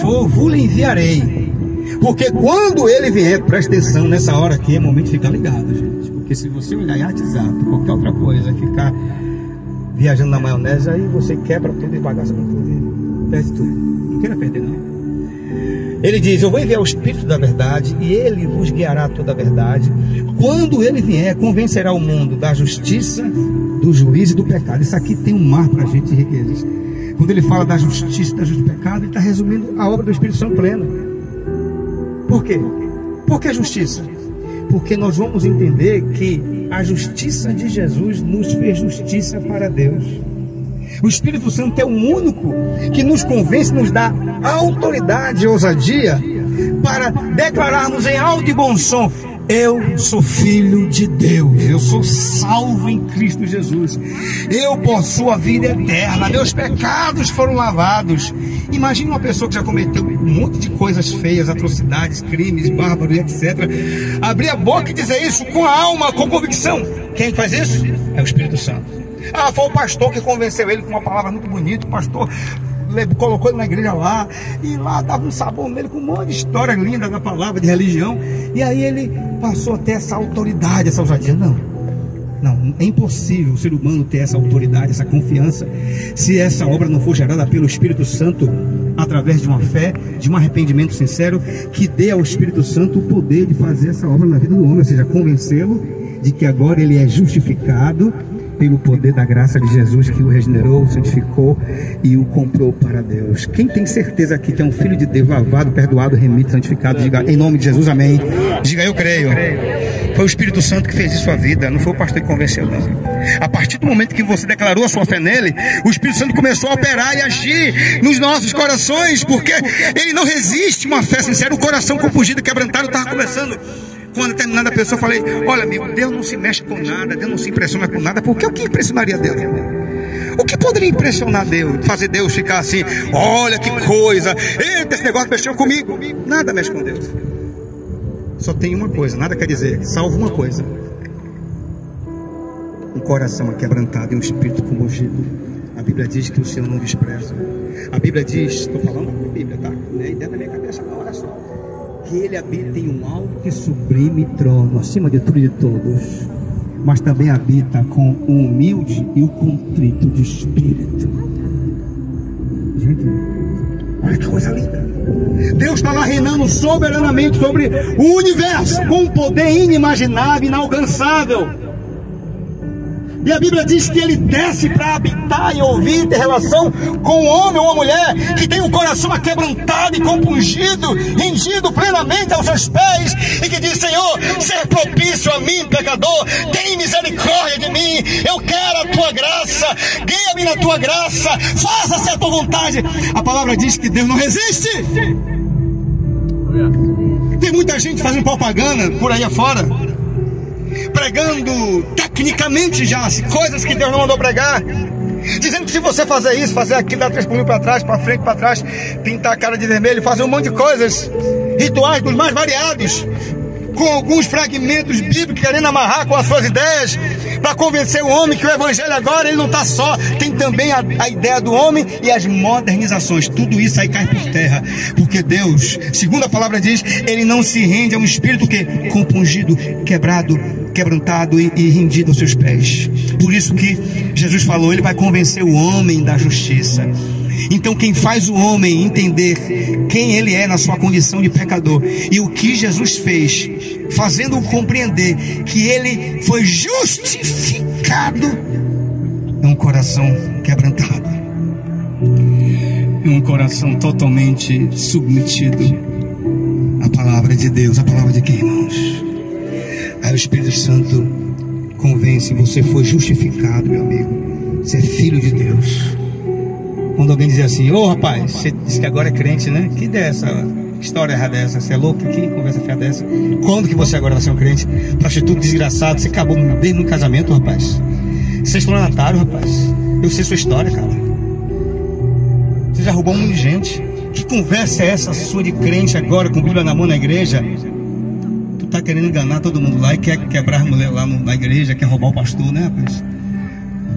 for, vos enviarei. Porque quando ele vier, presta atenção nessa hora aqui, é momento de ficar ligado, gente. Porque se você olhar em WhatsApp, qualquer outra coisa, ficar viajando na maionese, aí você quebra tudo e bagaça tudo, perde tudo. Não queira perder, não. Ele diz: eu vou enviar o Espírito da verdade, e ele vos guiará a toda a verdade. Quando ele vier, convencerá o mundo da justiça, do juízo e do pecado. Isso aqui tem um mar para a gente de riquezas. Quando ele fala da justiça, da justiça e do pecado, ele está resumindo a obra do Espírito Santo plena. Por quê? Por que justiça? Porque nós vamos entender que a justiça de Jesus nos fez justiça para Deus. O Espírito Santo é o único que nos convence, nos dá autoridade e ousadia para declararmos em alto e bom som: eu sou filho de Deus, eu sou salvo em Cristo Jesus, eu possuo a vida eterna, meus pecados foram lavados. Imagina uma pessoa que já cometeu um monte de coisas feias, atrocidades, crimes, bárbaros, etc. Abrir a boca e dizer isso com a alma, com convicção. Quem faz isso? É o Espírito Santo. Foi o pastor que convenceu ele com uma palavra muito bonita. O pastor colocou ele na igreja lá, e lá dava um sabor nele com um monte de história linda da palavra, de religião. E aí ele passou a ter essa autoridade, essa ousadia. Não, é impossível o ser humano ter essa autoridade, essa confiança, se essa obra não for gerada pelo Espírito Santo, através de uma fé, de um arrependimento sincero, que dê ao Espírito Santo o poder de fazer essa obra na vida do homem, ou seja, convencê-lo de que agora ele é justificado pelo poder da graça de Jesus, que o regenerou, o santificou e o comprou para Deus. Quem tem certeza aqui que é um filho de Deus, lavado, perdoado, remido, santificado, diga em nome de Jesus, amém. Diga: eu creio. Foi o Espírito Santo que fez isso a vida, não foi o pastor que convenceu, não. A partir do momento que você declarou a sua fé nele, o Espírito Santo começou a operar e agir nos nossos corações, porque ele não resiste uma fé sincera. O coração compungido, quebrantado, estava começando. Quando determinada pessoa, eu falei: olha, amigo, Deus não se mexe com nada, Deus não se impressiona com nada. Porque o que impressionaria Deus? O que poderia impressionar Deus? Fazer Deus ficar assim: olha que coisa, eita, esse negócio mexeu comigo. Nada mexe com Deus. Só tem uma coisa, nada quer dizer, salvo uma coisa: um coração quebrantado e um espírito compungido. A Bíblia diz que o Senhor não despreza. A Bíblia diz, estou falando da Bíblia, tá? Não é ideia da minha cabeça, não, olha só. Que ele habita em um alto e sublime trono, acima de tudo e de todos, mas também habita com o humilde e o contrito de espírito. Gente, olha que coisa linda. Deus está lá reinando soberanamente sobre o universo, com um poder inimaginável, inalcançável. E a Bíblia diz que ele desce para habitar e ouvir, ter relação com um homem ou uma mulher que tem o coração aquebrantado e compungido, rendido plenamente aos seus pés, e que diz: Senhor, ser propício a mim, pecador, tem misericórdia de mim, eu quero a tua graça, guia-me na tua graça, faça-se a tua vontade. A palavra diz que Deus não resiste. Tem muita gente fazendo propaganda por aí afora, pregando tecnicamente já coisas que Deus não mandou pregar, dizendo que se você fazer isso, fazer aquilo, dar 3 pulinhos para trás, para frente, para trás, pintar a cara de vermelho, fazer um monte de coisas, rituais dos mais variados, com alguns fragmentos bíblicos querendo amarrar com as suas ideias, para convencer o homem que o evangelho agora ele não está só, tem também a ideia do homem e as modernizações. Tudo isso aí cai por terra, porque Deus, segundo a palavra diz, ele não se rende a um espírito que compungido, quebrantado e rendido aos seus pés. Por isso que Jesus falou, ele vai convencer o homem da justiça. Então quem faz o homem entender quem ele é na sua condição de pecador e o que Jesus fez, fazendo-o compreender que ele foi justificado, é um coração quebrantado, é um coração totalmente submetido à palavra de Deus. A palavra de quem, irmãos? Aí o Espírito Santo convence: você foi justificado, meu amigo, você é filho de Deus. Quando alguém dizia assim: ô rapaz, você disse que agora é crente, né? Que ideia essa história errada dessa? Você é louco? Que conversa fiada dessa? Quando que você agora vai ser um crente? Prostituto desgraçado, você acabou bem no casamento, rapaz. Você é estelionatário, rapaz. Eu sei sua história, cara. Você já roubou um monte de gente. Que conversa é essa sua de crente agora, com Bíblia na mão na igreja? Tu tá querendo enganar todo mundo lá e quer quebrar a mulher lá na igreja, quer roubar o pastor, né, rapaz?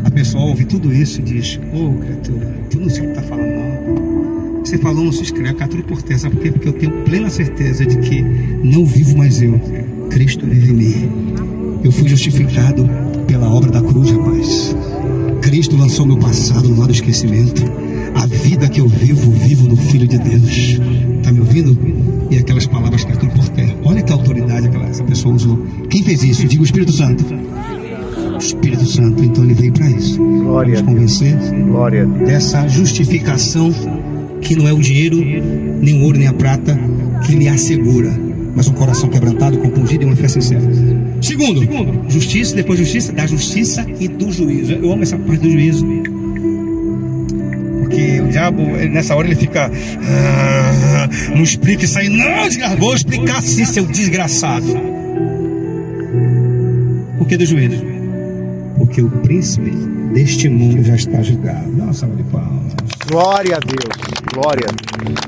A pessoa ouve tudo isso e diz: ô criatura, tu não sabe o que tá falando, não. Você falou, não se escreve, cá tudo por terra. Sabe por quê? Porque eu tenho plena certeza de que não vivo mais eu, Cristo vive em mim. Eu fui justificado pela obra da cruz, rapaz. Cristo lançou meu passado no mar do esquecimento. A vida que eu vivo, vivo no Filho de Deus. Está me ouvindo? E aquelas palavras que tudo por terra. Olha que autoridade essa pessoa usou. Quem fez isso? Diga o Espírito Santo. O Espírito Santo, então ele veio para isso. Glória. Nos convencer dessa justificação que não é o dinheiro, nem o ouro, nem a prata que lhe assegura, mas um coração quebrantado, compungido e uma fé sincera. Segundo, justiça, depois justiça, da justiça e do juízo. Eu amo essa parte do juízo, porque o diabo, nessa hora ele fica, não explica isso aí, não, vou explicar sim, seu desgraçado. Por que do juízo? Porque o príncipe deste mundo já está julgado. Dá uma salva de palmas. Glória a Deus, glória a Deus.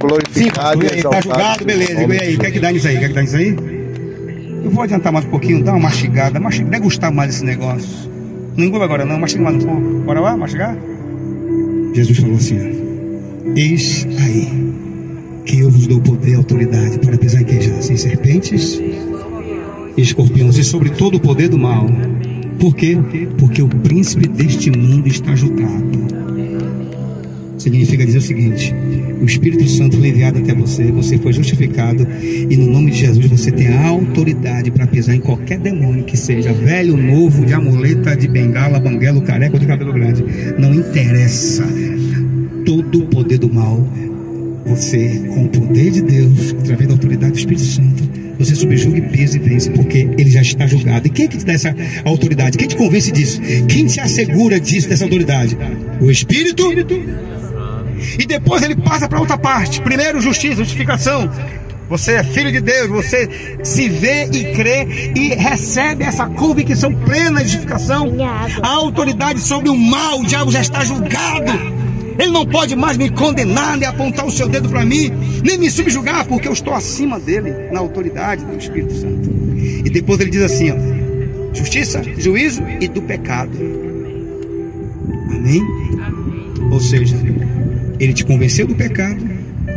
Glorificado e exaltado. Está julgado, beleza. E aí, quer que dá nisso aí? Quer que dá nisso aí? Eu vou adiantar mais um pouquinho, dar uma mastigada, degustar mais esse negócio. Não engula agora não, mastiga mais um pouco. Bora lá, mastigar? Jesus falou assim, eis aí que eu vos dou poder e autoridade para pisar em queijos, em serpentes e escorpiões, e sobre todo o poder do mal. Por quê? Porque o príncipe deste mundo está julgado. Significa dizer o seguinte: o Espírito Santo foi enviado até você, você foi justificado, e no nome de Jesus você tem a autoridade para pisar em qualquer demônio que seja, velho, novo, de amuleta, de bengala, banguelo, careca ou de cabelo grande. Não interessa. Todo o poder do mal, você, com o poder de Deus, através da autoridade do Espírito Santo, você subjuga e pesa e vence, porque ele já está julgado. E quem é que te dá essa autoridade? Quem te convence disso? Quem te assegura disso, dessa autoridade? O Espírito. E depois ele passa para outra parte. Primeiro, justiça, justificação. Você é filho de Deus, você se vê e crê e recebe essa convicção plena de justificação. A autoridade sobre o mal, o diabo já está julgado. Ele não pode mais me condenar, nem apontar o seu dedo para mim, nem me subjugar, porque eu estou acima dele, na autoridade do Espírito Santo. E depois ele diz assim, ó, justiça, juízo e do pecado. Amém? Ou seja, ele te convenceu do pecado,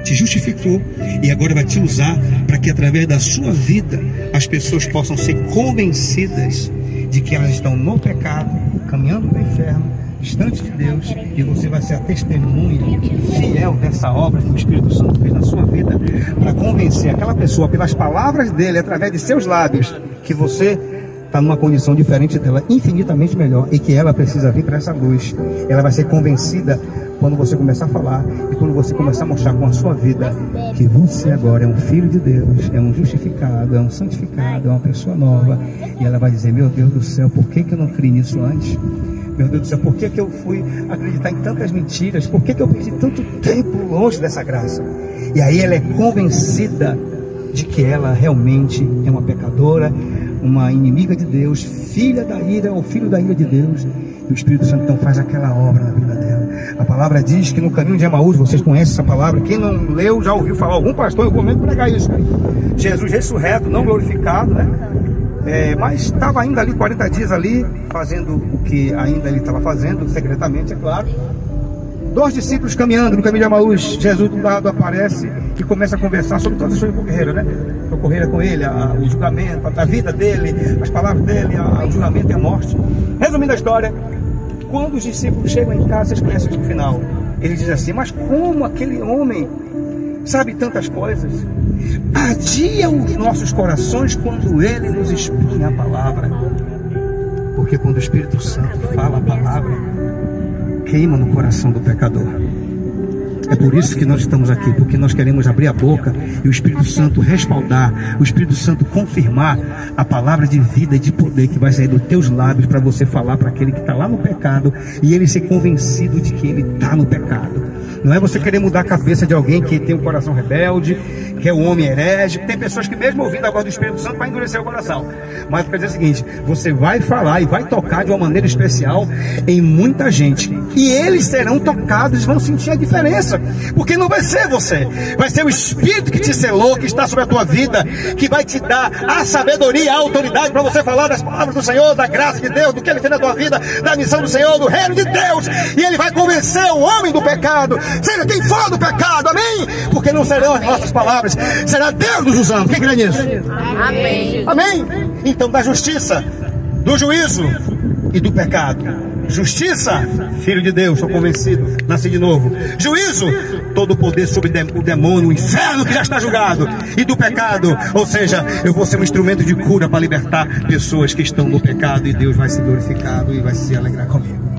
te justificou, e agora vai te usar para que através da sua vida as pessoas possam ser convencidas de que elas estão no pecado, caminhando para o inferno, distante de Deus, e você vai ser a testemunha fiel dessa obra que o Espírito Santo fez na sua vida, para convencer aquela pessoa pelas palavras dele, através de seus lábios, que você está numa condição diferente dela, infinitamente melhor, e que ela precisa vir para essa luz. Ela vai ser convencida quando você começar a falar, e quando você começar a mostrar com a sua vida que você agora é um filho de Deus, é um justificado, é um santificado, é uma pessoa nova, e ela vai dizer, meu Deus do céu, por que eu não criei nisso antes? Meu Deus do céu, por que eu fui acreditar em tantas mentiras? Por que eu perdi tanto tempo longe dessa graça? E aí ela é convencida de que ela realmente é uma pecadora, uma inimiga de Deus, filha da ira ou filho da ira de Deus. E o Espírito Santo então faz aquela obra na vida dela. A palavra diz que no caminho de Emaús, vocês conhecem essa palavra, quem não leu já ouviu falar, algum pastor em algum momento pregar isso, né? Jesus ressurreto, não glorificado, né? Mas estava ainda ali 40 dias ali, fazendo o que ainda ele estava fazendo, secretamente, é claro. 2 discípulos caminhando no caminho de Emaús. Jesus do lado aparece e começa a conversar sobre todas as coisas que ocorreram, né? Que ocorreram com ele, o julgamento, a vida dele, as palavras dele, o julgamento e a morte. Resumindo a história, quando os discípulos chegam em casa, vocês conhecem o final. Ele diz assim, mas como aquele homem sabe tantas coisas? Adia os nossos corações quando ele nos expõe a palavra. Porque quando o Espírito Santo fala a palavra, queima no coração do pecador. É por isso que nós estamos aqui, porque nós queremos abrir a boca e o Espírito Santo respaldar, o Espírito Santo confirmar a palavra de vida e de poder que vai sair dos teus lábios para você falar para aquele que está lá no pecado e ele ser convencido de que ele está no pecado. Não é você querer mudar a cabeça de alguém que tem um coração rebelde, que é um homem herege. Tem pessoas que mesmo ouvindo a voz do Espírito Santo vai endurecer o coração. Mas quer dizer o seguinte, você vai falar e vai tocar de uma maneira especial em muita gente. E eles serão tocados, vão sentir a diferença. cabeça, porque não vai ser você, vai ser o Espírito que te selou, que está sobre a tua vida, que vai te dar a sabedoria, a autoridade para você falar das palavras do Senhor, da graça de Deus, do que Ele fez na tua vida, da missão do Senhor, do reino de Deus, e Ele vai convencer o homem do pecado, seja quem for do pecado, amém? Porque não serão as nossas palavras, será Deus nos usando. Quem crê nisso? Amém. Amém? Então, da justiça, do juízo e do pecado. Justiça, filho de Deus, sou convencido, nasci de novo. Juízo, todo o poder sobre o demônio, o inferno que já está julgado. E do pecado, ou seja, eu vou ser um instrumento de cura para libertar pessoas que estão no pecado, e Deus vai ser glorificado e vai se alegrar comigo.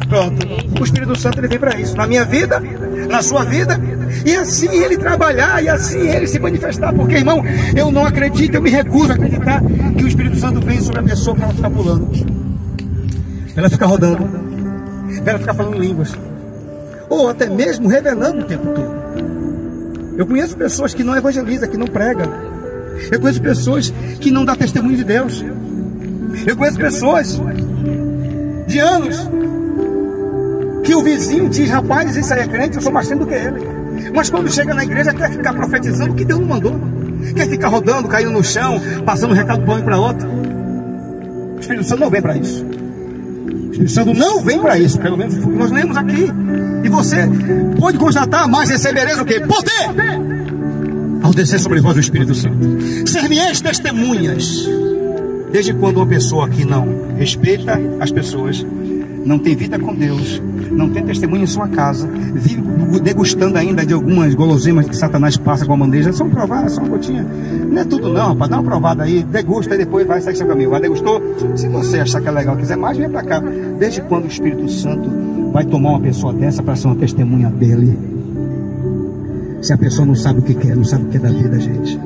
Pronto, o Espírito Santo ele vem para isso, na minha vida, na sua vida, e assim ele trabalhar, e assim ele se manifestar. Porque, irmão, eu não acredito, eu me recuso a acreditar que o Espírito Santo vem sobre a pessoa para ela ficar pulando, ela ficar rodando, ela ficar falando línguas, ou até mesmo revelando o tempo todo. Eu conheço pessoas que não evangelizam, que não pregam. Eu conheço pessoas que não dão testemunho de Deus. Eu conheço pessoas de anos que o vizinho diz: rapaz, esse aí é crente, eu sou mais crente do que ele. Mas quando chega na igreja quer ficar profetizando o que Deus não mandou, quer ficar rodando, caindo no chão, passando um recado para um e para outro. O Espírito Santo não vem para isso. O Espírito Santo não vem para isso, pelo menos o que nós lemos aqui. E você pode constatar, mas recebereis o quê? Poder! Ao descer sobre vós o Espírito Santo. Ser-me-eis testemunhas. Desde quando uma pessoa que não respeita as pessoas, não tem vida com Deus, não tem testemunho em sua casa, vive degustando ainda de algumas guloseimas que Satanás passa com a bandeja, só provar, só uma gotinha. Não é tudo não, rapaz, dá uma provada aí, degusta e depois vai sair seu caminho. Vai, degustou? Se você achar que é legal, quiser mais, vem para cá. Desde quando o Espírito Santo vai tomar uma pessoa dessa para ser uma testemunha dele? Se a pessoa não sabe o que quer, não sabe o que é da vida, gente.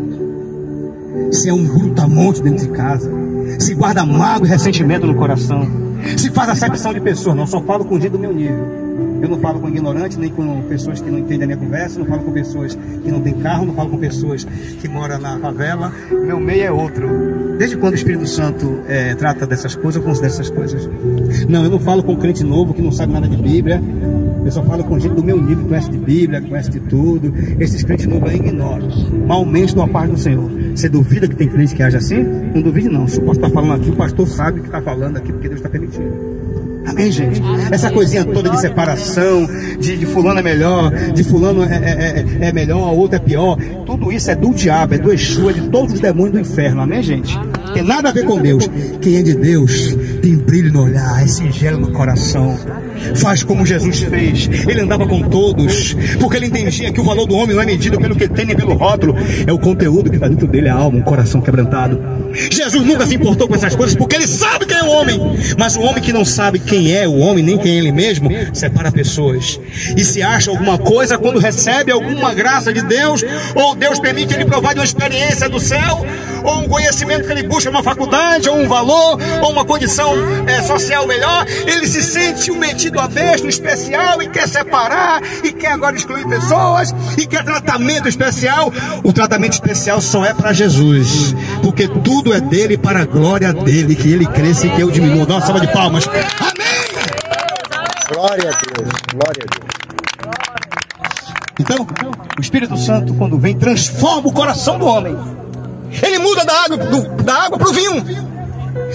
Se é um brutamonte dentro de casa, se guarda mágoa e ressentimento no coração, se faz acepção de pessoas. Não, só falo com gente do meu nível. Eu não falo com ignorantes, nem com pessoas que não entendem a minha conversa. Não falo com pessoas que não têm carro. Não falo com pessoas que moram na favela. Meu meio é outro. Desde quando o Espírito Santo trata dessas coisas, eu considero essas coisas. Não, eu não falo com crente novo que não sabe nada de Bíblia. Eu só falo com gente do meu nível, que conhece de Bíblia, conhece de tudo. Esses crentes novos eu ignoro. Malmente dou a paz do Senhor. Você duvida que tem crente que age assim? Não duvide não. Se o pastor está falando aqui, o pastor sabe o que está falando aqui, porque Deus está permitindo. Amém, gente? Essa coisinha toda de separação, de fulano é melhor, de fulano é melhor, o outro é pior. Tudo isso é do diabo, é do Exu, é de todos os demônios do inferno. Amém, gente? Tem nada a ver com Deus. Quem é de Deus tem brilho no olhar, é singelo no coração. Faz como Jesus fez. Ele andava com todos, porque ele entendia que o valor do homem não é medido pelo que tem nem pelo rótulo. É o conteúdo que está dentro dele, a alma, um coração quebrantado. Jesus nunca se importou com essas coisas, porque ele sabe quem é o homem. Mas o homem que não sabe quem é o homem, nem quem é ele mesmo, separa pessoas. E se acha alguma coisa quando recebe alguma graça de Deus, ou Deus permite ele provar de uma experiência do céu, ou um conhecimento que ele busca numa faculdade, ou um valor, ou uma condição social melhor. Ele se sente um metido a besta, um especial, e quer separar, e quer agora excluir pessoas, e quer tratamento especial. O tratamento especial só é para Jesus, porque tudo é dele para a glória dele, que ele cresça e que eu diminua. Dá uma salva de palmas. Amém! Glória a Deus, glória a Deus. Então, o Espírito Santo, quando vem, transforma o coração do homem. Ele muda da água para o vinho.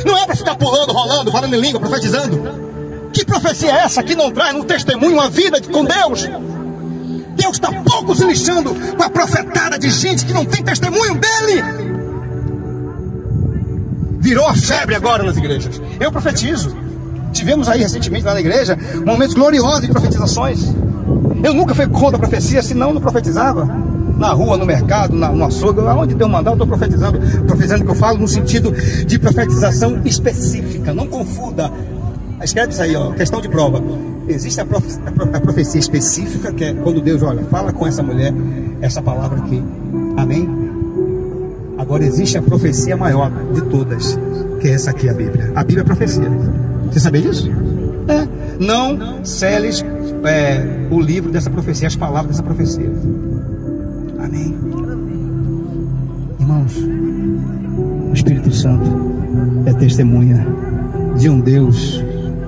Não é para ficar pulando, rolando, falando em língua, profetizando. Que profecia é essa que não traz no testemunho uma vida com Deus? Deus está pouco se lixando com a profetada de gente que não tem testemunho dele. Virou a febre agora nas igrejas. Eu profetizo. Tivemos aí recentemente lá na igreja momentos gloriosos de profetizações. Eu nunca fui contra a profecia, senão não profetizava. Na rua, no mercado, no açougue, aonde Deus mandar, eu estou profetizando. Profetizando que eu falo no sentido de profetização específica. Não confunda. Escreve isso aí, ó, questão de prova. Existe a profecia específica, que é quando Deus, olha, fala com essa mulher, essa palavra aqui. Amém? Agora existe a profecia maior de todas, que é essa aqui, a Bíblia. A Bíblia é profecia. Você sabia disso? Não seles o livro dessa profecia, as palavras dessa profecia. Amém? Irmãos, o Espírito Santo é testemunha de um Deus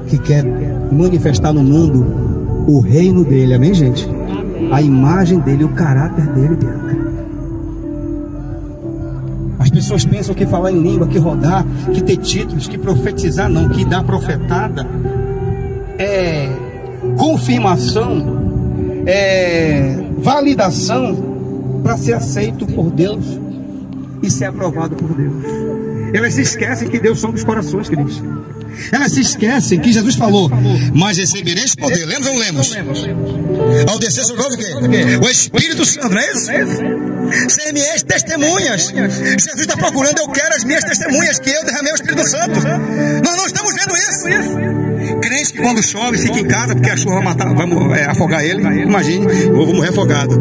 que quer manifestar no mundo o reino dele. Amém, gente? a imagem dele, o caráter dele, Bianca. As pessoas pensam que falar em língua, que rodar, que ter títulos, que profetizar, não, que dar profetada é confirmação, é validação para ser aceito por Deus e ser aprovado por Deus. Elas se esquecem que Deus sonda os corações, queridos. Elas se esquecem que Jesus falou: mas recebereis poder. Lemos ou não lemos? Ao descer sobre vós o quê? O Espírito Santo, não é isso? Ser-me-eis testemunhas. Jesus está procurando: eu quero as minhas testemunhas, que eu derramei o Espírito Santo. Nós não estamos vendo isso. Crente que quando chove fica em casa porque a chuva vai matar, vai afogar ele. Imagine, eu vou morrer afogado.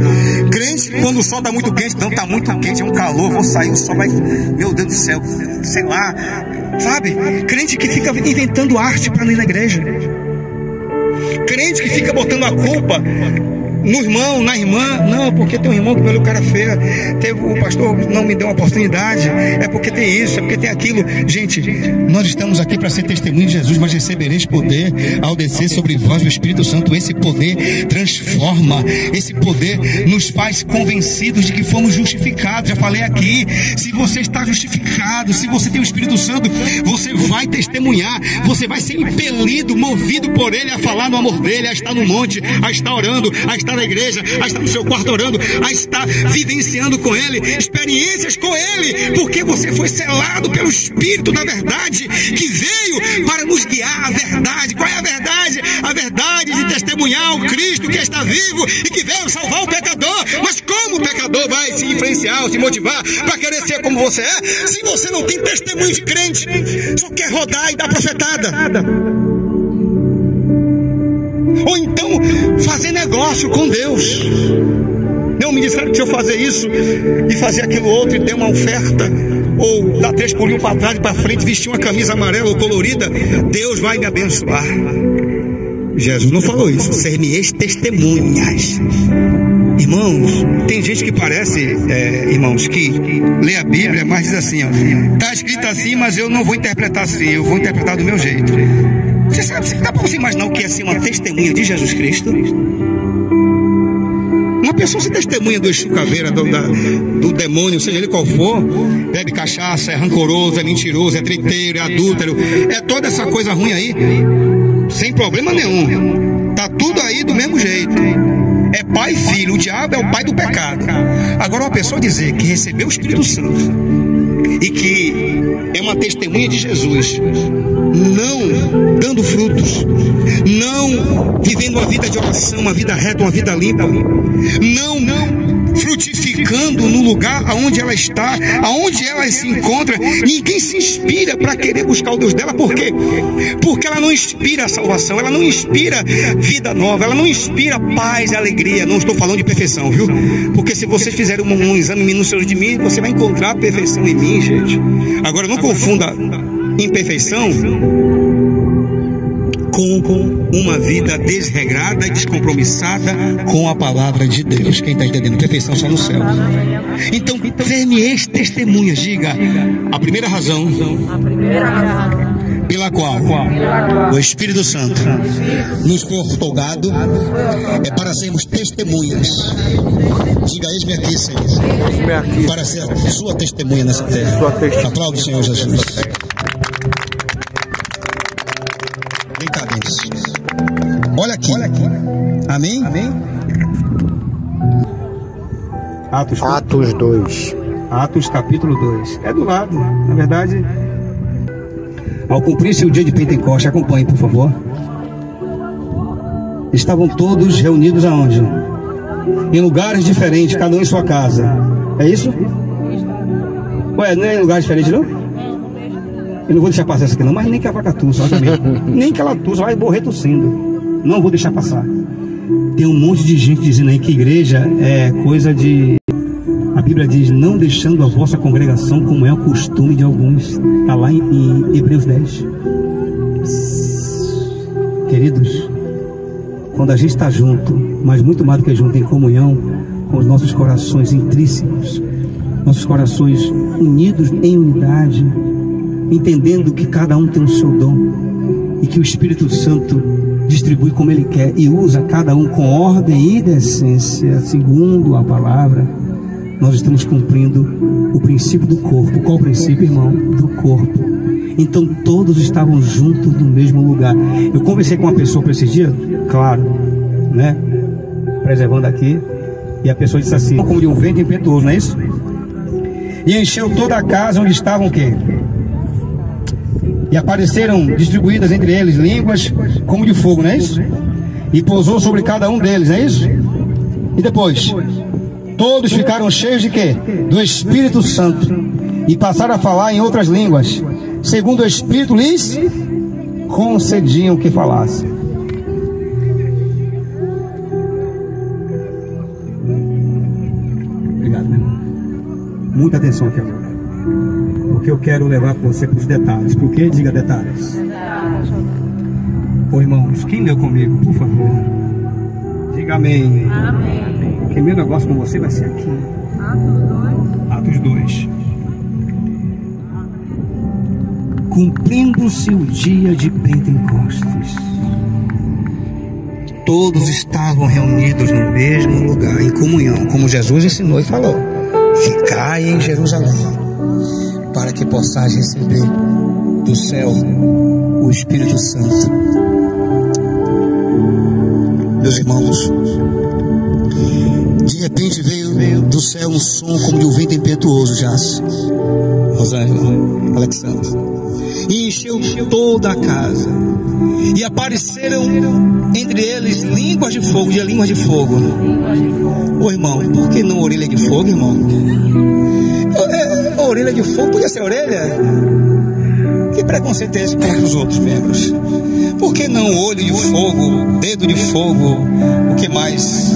Crente que quando o sol está muito quente, não está muito quente, é um calor, vou sair, o sol vai, meu Deus do céu, sei lá, sabe? Crente que fica inventando arte para não ir na igreja. Crente que fica botando a culpa no irmão, na irmã. Não, porque tem um irmão que me olhou cara feia, o pastor não me deu uma oportunidade, é porque tem isso, é porque tem aquilo. Gente, nós estamos aqui para ser testemunho de Jesus, mas recebereis poder ao descer sobre vós o Espírito Santo. Esse poder transforma, esse poder nos faz convencidos de que fomos justificados. Já falei aqui, se você está justificado, se você tem o Espírito Santo, você vai testemunhar, você vai ser impelido, movido por Ele a falar no amor dEle, a estar no monte, a estar orando, a estar na igreja, a estar no seu quarto orando, a estar vivenciando com Ele, experiências com Ele, porque você foi selado pelo Espírito da verdade, que veio para nos guiar a verdade. Qual é a verdade? A verdade de testemunhar o Cristo que está vivo e que veio salvar o pecador. Mas como o pecador vai se influenciar, se motivar para querer ser como você é, se você não tem testemunho de crente, só quer rodar e dar profetada? Ou então fazer negócio com Deus. Não me disseram que se eu fazer isso e fazer aquilo outro e ter uma oferta, ou dar 3 pulinhos para trás e para frente, vestir uma camisa amarela ou colorida, Deus vai me abençoar. Jesus não falou isso. Ser-me-eis testemunhas. Irmãos, tem gente que parece, irmãos, que lê a Bíblia, mas diz assim, ó, está escrito assim, mas eu não vou interpretar assim, eu vou interpretar do meu jeito. Você sabe, dá para você imaginar o que é ser uma testemunha de Jesus Cristo? Uma pessoa se testemunha do Exu Caveira, do demônio, seja ele qual for, bebe cachaça, é rancoroso, é mentiroso, é triteiro, é adúltero, é toda essa coisa ruim aí, sem problema nenhum, tá tudo aí do mesmo jeito. É pai e filho, o diabo é o pai do pecado. Agora, uma pessoa dizer que recebeu o Espírito Santo e que é uma testemunha de Jesus, não dando frutos, não vivendo uma vida de oração, uma vida reta, uma vida limpa, não frutificando no lugar aonde ela está, aonde ela se encontra, ninguém se inspira para querer buscar o Deus dela. Por quê? Porque ela não inspira a salvação, ela não inspira vida nova, ela não inspira paz e alegria. Não estou falando de perfeição, viu? Porque se vocês fizerem um exame minucioso de mim, você vai encontrar a perfeição em mim, gente. Agora, não confunda imperfeição com uma vida desregrada e descompromissada com a palavra de Deus. Quem está entendendo? Perfeição só no céu. Então, ser-me-eis testemunhas. Diga a primeira razão pela qual o Espírito Santo nos foi outorgado é para sermos testemunhas. Diga: eis-me aqui, Senhor, para ser a sua testemunha nessa terra. Aplaude o Senhor Jesus. Vem cá, Deus. Olha aqui. Amém? Atos 2. Atos capítulo 2. É do lado. Na verdade, ao cumprir-se o dia de Pentecostes, acompanhe, por favor. Estavam todos reunidos aonde? Em lugares diferentes, cada um em sua casa. É isso? Ué, não é em lugar diferente, não? Eu não vou deixar passar essa aqui não, mas nem que a vaca tussa, nem que ela tussa, vai morrer tossindo. Não vou deixar passar. Tem um monte de gente dizendo aí que igreja é coisa de... A Bíblia diz: não deixando a vossa congregação, como é o costume de alguns. Está lá em Hebreus 10. Queridos, quando a gente está junto, mas muito mais do que junto, em comunhão, com os nossos corações intrínsecos, nossos corações unidos em unidade, entendendo que cada um tem o seu dom e que o Espírito Santo distribui como Ele quer e usa cada um com ordem e decência, segundo a palavra, nós estamos cumprindo o princípio do corpo. Qual o princípio, irmão? Do corpo. Então todos estavam juntos no mesmo lugar. Eu conversei com uma pessoa por esses dias, claro, né? Preservando aqui, e a pessoa disse assim, como de um vento impetuoso, não é isso? E encheu toda a casa onde estavam o quê? E apareceram distribuídas entre eles línguas como de fogo, não é isso? E pousou sobre cada um deles, não é isso? E depois, todos ficaram cheios de quê? Do Espírito Santo. E passaram a falar em outras línguas, segundo o Espírito lhes concediam que falassem. Obrigado, meu irmão. Muita atenção aqui agora, porque eu quero levar você para os detalhes. Por quê? Diga detalhes. Ô irmãos, quem leu comigo, por favor? Diga amém. Amém. Porque meu negócio com você vai ser aqui. Atos 2. Cumprindo-se o dia de Pentecostes, todos estavam reunidos no mesmo lugar, em comunhão, como Jesus ensinou e falou: ficai em Jerusalém, para que possais receber do céu o Espírito Santo. Meus irmãos, de repente veio do céu um som como de um vento impetuoso, Jássio, Rosângela, Alexandre, e encheu toda a casa, e apareceram entre eles línguas de fogo. E a língua de fogo. Ô irmão, por que não orelha de fogo, irmão? Orelha de fogo podia ser orelha? Que preconceito é esse contra os outros membros? Por que não olho de fogo, dedo de fogo, o que mais?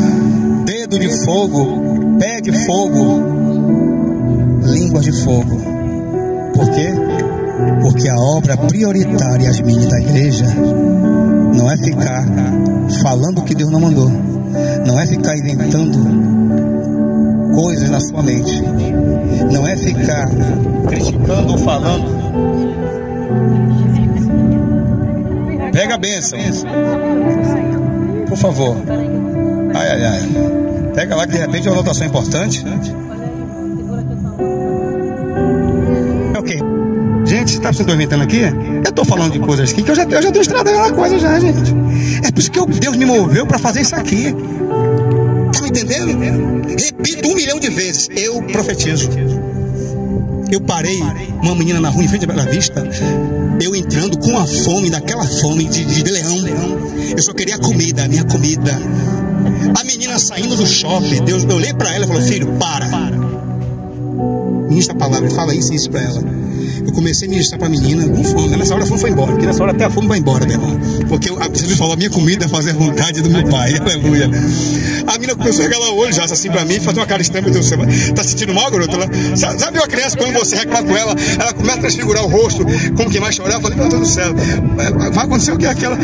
Dedo de fogo, pé de fogo, língua de fogo. Por quê? Porque a obra prioritária, Yasmine, da igreja não é ficar falando o que Deus não mandou, não é ficar inventando coisas na sua mente, não é ficar criticando ou falando. Pega a bênção, por favor. Ai. Pega lá que de repente é uma anotação importante. Ok. Gente, você está se dormitando aqui? Eu estou falando de coisas aqui que eu já estou estradando a coisa já, gente. É por isso que Deus me moveu para fazer isso aqui. Tá me entendendo? Repito 1 milhão de vezes. Eu profetizo. Eu parei uma menina na rua em frente à Bela Vista, eu entrando com a fome, daquela fome de leão. Eu só queria comida, a minha comida. A menina saindo do shopping, Deus, eu olhei para ela e falei: filho, para. Ministra a palavra, fala isso para ela. Eu comecei a ministrar para a menina com fome. Nessa hora a fome foi embora, porque nessa hora até a fome vai embora, meu irmão. Porque Jesus falou: a minha comida é fazer a vontade do meu Pai. Aleluia. A menina começou a regalar o olho já assim para mim, fazer uma cara estranha. Meu Deus do céu, tá sentindo mal, garota? Sabe uma criança, quando você reclama com ela, ela começa a transfigurar o rosto, como que vai chorar? Eu falei: meu Deus do céu, vai acontecer o que? Aquela.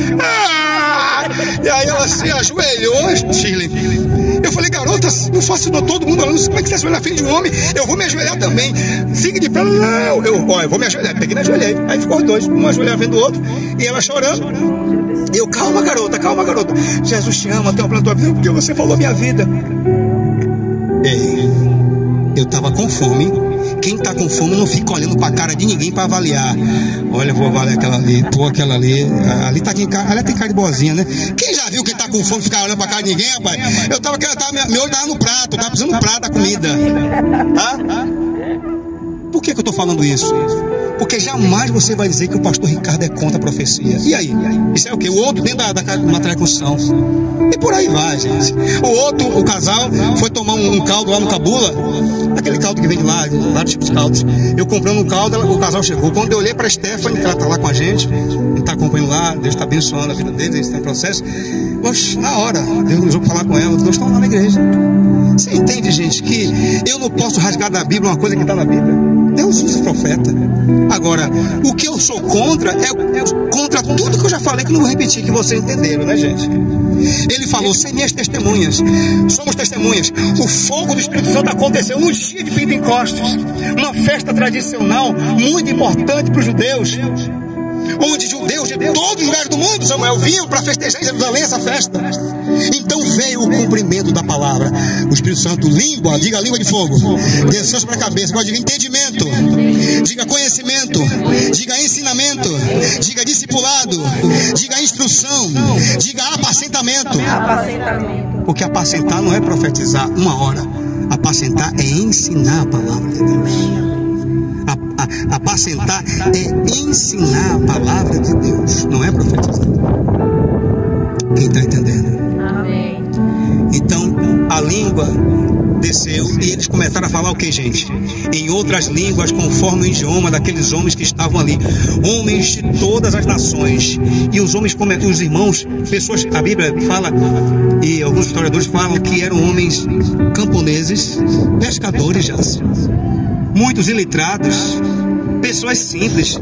E aí ela se ajoelhou, Shirley. Eu falei: garota, não faço não, todo mundo falando, como é que você ajoelha na frente de um homem? Eu vou me ajoelhar também. Fique de pé. Não, eu vou me ajoelhar. Peguei e me ajoelhei. Aí ficou os dois, um ajoelhado vendo o outro, e ela chorando. Eu: calma, garota. Jesus te ama, tem um plano da tua vida, porque você falou minha vida. Ei, eu estava com fome. Quem está com fome não fica olhando para a cara de ninguém para avaliar. Olha, vou avaliar aquela ali, pô, aquela ali. Ali tá aqui, ali tem cara de boazinha, né? Quem já viu quem está com fome ficar olhando para a cara de ninguém, rapaz? Meu olho estava no prato, estava precisando no prato da comida. Tá? Por que eu estou falando isso? Porque jamais você vai dizer que o pastor Ricardo é contra a profecia. E aí? Isso é o quê? O outro dentro da matéria de construção. E por aí vai, gente. O casal foi tomar um caldo lá no Cabula. Aquele caldo que vem de lá, vários tipos de caldos. Eu comprando um caldo, o casal chegou. Quando eu olhei para a Stephanie, que ela está lá com a gente, ele está acompanhando lá, Deus está abençoando a vida deles, eles estão em processo. Oxe, na hora, Deus nos ouviu falar com ela, nós estamos lá na igreja. Você entende, gente, que eu não posso rasgar da Bíblia uma coisa que está na Bíblia? Deus usa o profeta. Agora, o que eu sou contra é contra tudo que eu já falei, que não vou repetir, que vocês entenderam, né, gente? Ele falou: sem minhas testemunhas, somos testemunhas. O fogo do Espírito Santo aconteceu no dia de Pentecostes, uma festa tradicional muito importante para os judeus. onde judeus de todos os lugares do mundo, Samuel, vinham para festejar em Jerusalém essa festa. Então veio o cumprimento da palavra. O Espírito Santo, língua, diga língua de fogo, desceu sobre a cabeça, pode vir entendimento, diga conhecimento, diga ensinamento, diga discipulado, diga instrução, diga apacentamento. Porque apacentar não é profetizar uma hora, apacentar é ensinar a palavra de Deus. Apacentar é ensinar a palavra de Deus, não é profetizar. Quem está entendendo? Amém. Então a língua desceu e eles começaram a falar o que, gente? Em outras línguas, conforme o idioma daqueles homens que estavam ali, homens de todas as nações. E os homens, os irmãos, pessoas, a Bíblia fala, e alguns historiadores falam que eram homens camponeses, pescadores já, muitos iletrados, pessoas simples,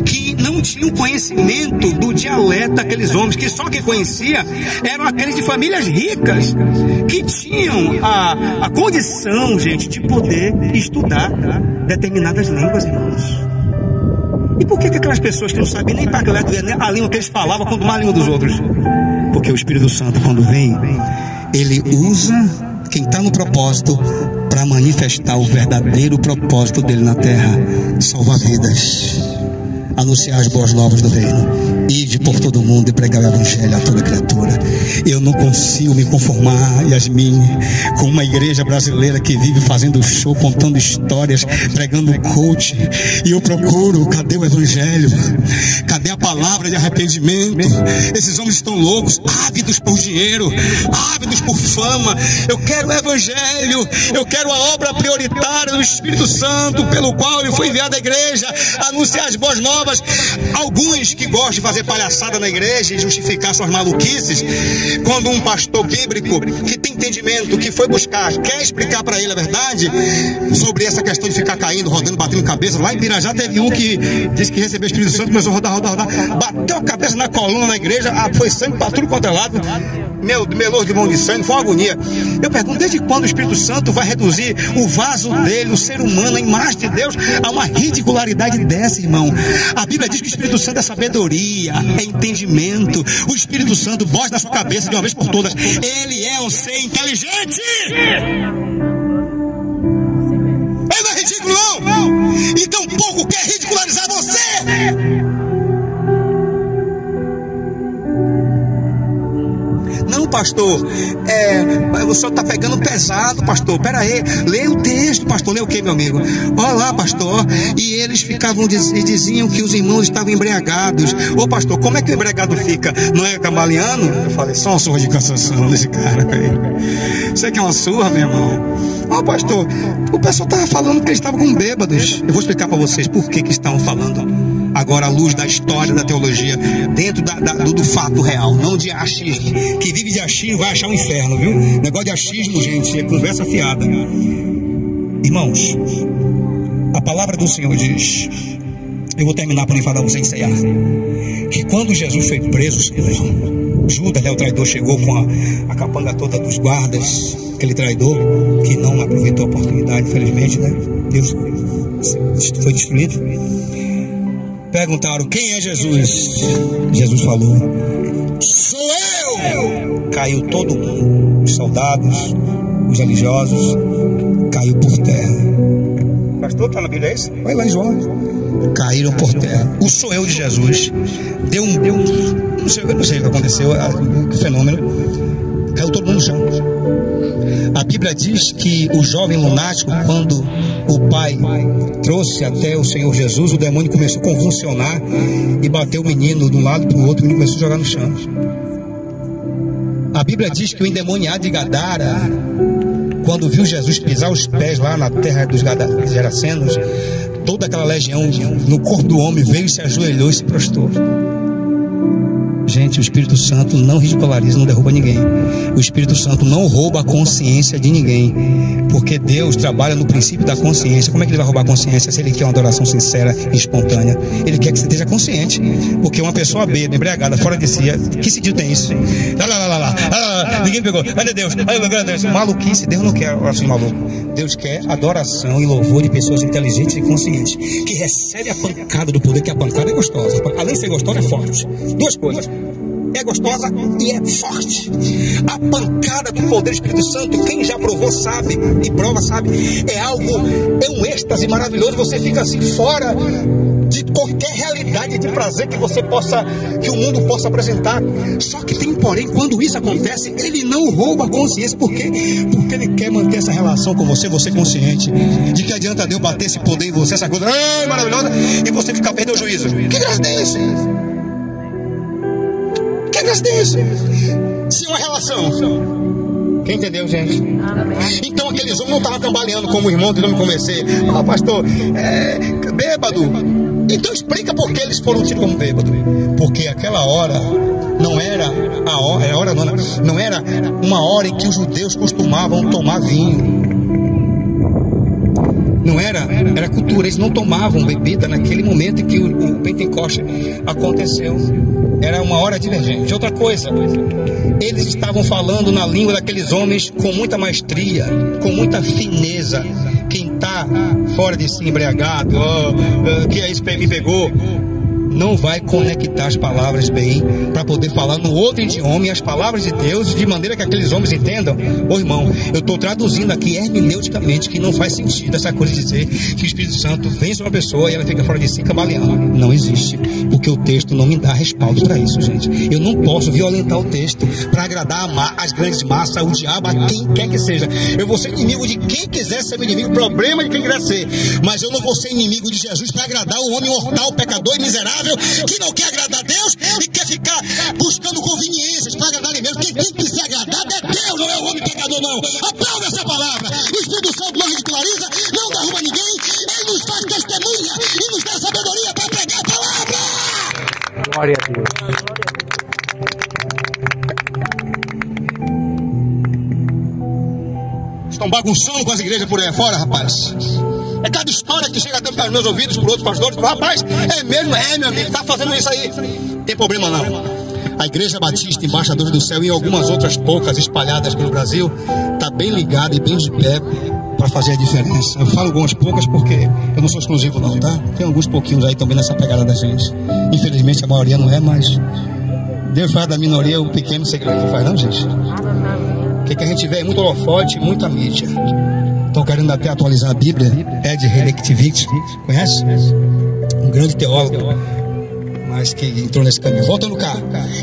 que não tinham conhecimento do dialeto daqueles homens, que só quem conhecia eram aqueles de famílias ricas, que tinham a condição, gente, de poder estudar determinadas línguas, irmãos. E por que aquelas pessoas que não sabiam nem para a língua que eles falavam, quando mais a língua dos outros? Porque o Espírito Santo, quando vem, ele usa quem está no propósito para manifestar o verdadeiro propósito dele na terra: salvar vidas, anunciar as boas novas do reino, ide por todo o mundo e pregar o evangelho a toda criatura. Eu não consigo me conformar, Yasmin, com uma igreja brasileira que vive fazendo show, contando histórias, pregando coach, e eu procuro, cadê o evangelho? Cadê a palavra de arrependimento? Esses homens estão loucos, ávidos por dinheiro, ávidos por fama. Eu quero o evangelho, eu quero a obra prioritária do Espírito Santo, pelo qual ele foi enviado à igreja, anunciar as boas novas. Alguns que gostam de fazer palhaçada na igreja e justificar suas maluquices, quando um pastor bíblico que tem entendimento, que foi buscar, quer explicar para ele a verdade sobre essa questão de ficar caindo, rodando, batendo cabeça. Lá em Pirajá teve um que disse que recebeu o Espírito Santo, começou a rodar, bateu a cabeça na coluna na igreja, foi sangue para tudo quanto é lado, melou de mão de sangue, foi uma agonia. Eu pergunto, desde quando o Espírito Santo vai reduzir o vaso dele, o ser humano, a imagem de Deus, a uma ridicularidade dessa, irmão? A Bíblia diz que o Espírito Santo é sabedoria, é entendimento. O Espírito Santo bote na sua cabeça de uma vez por todas: ele é um ser inteligente. Ele não é ridículo, não. E tão pouco quer ridicularizar você. Não, pastor, o senhor está pegando pesado, pastor. Pera aí, lê o texto, pastor. Lê o que, meu amigo? Olha lá, pastor. E eles ficavam e diziam que os irmãos estavam embriagados. Ô, pastor, como é que o embriagado fica? Não é cambaleando? Eu falei, só uma surra de cassação desse cara aí. Isso aqui é uma surra, meu irmão. Ó, pastor, o pessoal estava falando que eles estavam com bêbados. Eu vou explicar para vocês por que estavam falando. Agora, à luz da história, da teologia, dentro do fato real, não de achismo. Quem vive de achismo vai achar um inferno, viu? Negócio de achismo, gente, é conversa fiada. Irmãos, a palavra do Senhor diz, eu vou terminar para falar você ensaiar, que quando Jesus foi preso, Judas, o traidor, chegou com a capanga toda dos guardas, aquele traidor que não aproveitou a oportunidade, infelizmente, né? Deus foi destruído. Perguntaram, quem é Jesus? Jesus falou, sou eu! Caiu todo mundo, os soldados, os religiosos, caiu por terra. Pastor, está na Bíblia isso? Vai lá em João. Caíram por terra. O sou eu de Jesus deu um não sei o que aconteceu, que fenômeno. Caiu todo mundo no chão. A Bíblia diz que o jovem lunático, quando o pai trouxe até o Senhor Jesus, o demônio começou a convulsionar e bateu o menino de um lado para o outro, o menino começou a jogar no chão. A Bíblia diz que o endemoniado de Gadara, quando viu Jesus pisar os pés lá na terra dos Gerasenos, toda aquela legião no corpo do homem veio, se ajoelhou e se prostrou. Gente, o Espírito Santo não ridiculariza, não derruba ninguém. O Espírito Santo não rouba a consciência de ninguém, porque Deus trabalha no princípio da consciência. Como é que ele vai roubar a consciência se ele quer uma adoração sincera e espontânea? Ele quer que você esteja consciente, porque uma pessoa bêbada, embriagada, fora de si, que sentido tem isso? Ninguém pegou, olha Deus, olha Deus. Maluquice, Deus não quer assim maluco. Deus quer adoração e louvor de pessoas inteligentes e conscientes, que recebem a pancada do poder, que a pancada é gostosa. Além de ser gostosa, é forte. Duas coisas: é gostosa e é forte. A pancada do poder do Espírito Santo, quem já provou sabe, e prova sabe, é um êxtase maravilhoso. Você fica assim fora de qualquer realidade de prazer que o mundo possa apresentar. Só que tem porém, quando isso acontece, ele não rouba a consciência. Por quê? Porque ele quer manter essa relação com você consciente de que adianta Deus bater esse poder em você, essa coisa maravilhosa, e você ficar perdendo o juízo. Que graça tem isso? Que graça tem isso? Se é uma relação. Quem entendeu, gente? Então aqueles homens não estavam cambaleando como o irmão tentando me convencer. Pastor, bêbado. Então explica por que eles foram tidos como bêbado. Porque aquela hora não era não era uma hora em que os judeus costumavam tomar vinho. Não era cultura, eles não tomavam bebida naquele momento em que o Pentecoste aconteceu. Era uma hora divergente. Outra coisa, eles estavam falando na língua daqueles homens com muita maestria, com muita fineza. Quem está fora de si embriagado, que isso me pegou, não vai conectar as palavras bem para poder falar no outro idioma e as palavras de Deus de maneira que aqueles homens entendam. Irmão, eu estou traduzindo aqui hermeneuticamente que não faz sentido essa coisa de dizer que o Espírito Santo vem sobre uma pessoa e ela fica fora de si cambaleando. Não existe, porque o texto não me dá respaldo para isso, gente. Eu não posso violentar o texto para agradar as grandes massas, o diabo, a quem quer que seja. Eu vou ser inimigo de quem quiser ser meu inimigo, problema de quem quiser ser, mas eu não vou ser inimigo de Jesus para agradar o homem mortal, pecador e miserável, que não quer agradar a Deus e quer ficar buscando conveniências para agradar ele mesmo. Quem tem que ser agradado é Deus, não é o homem pecador, não. Aplauda essa palavra. O Espírito Santo não ridiculariza, não derruba ninguém, ele nos faz testemunha e nos dá sabedoria para pregar a palavra. Glória a Deus. Estão bagunçando com as igrejas por aí fora, rapaz. É cada história que chega até para os meus ouvidos, por outros pastores. Rapaz, é mesmo, meu amigo, está fazendo isso aí. Não tem problema não. A Igreja Batista Embaixadores do Céu e algumas outras poucas espalhadas pelo Brasil está bem ligada e bem de pé para fazer a diferença. Eu falo algumas poucas porque eu não sou exclusivo não, tá? Tem alguns pouquinhos aí também nessa pegada da gente. Infelizmente a maioria não é, mas Deus faz da minoria o pequeno segredo. Não faz não, gente? O que a gente vê é muito holofote, muita mídia. Estão querendo até atualizar a Bíblia. Ed Relictivich, conhece? Um grande teólogo, mas que entrou nesse caminho. Voltando cá.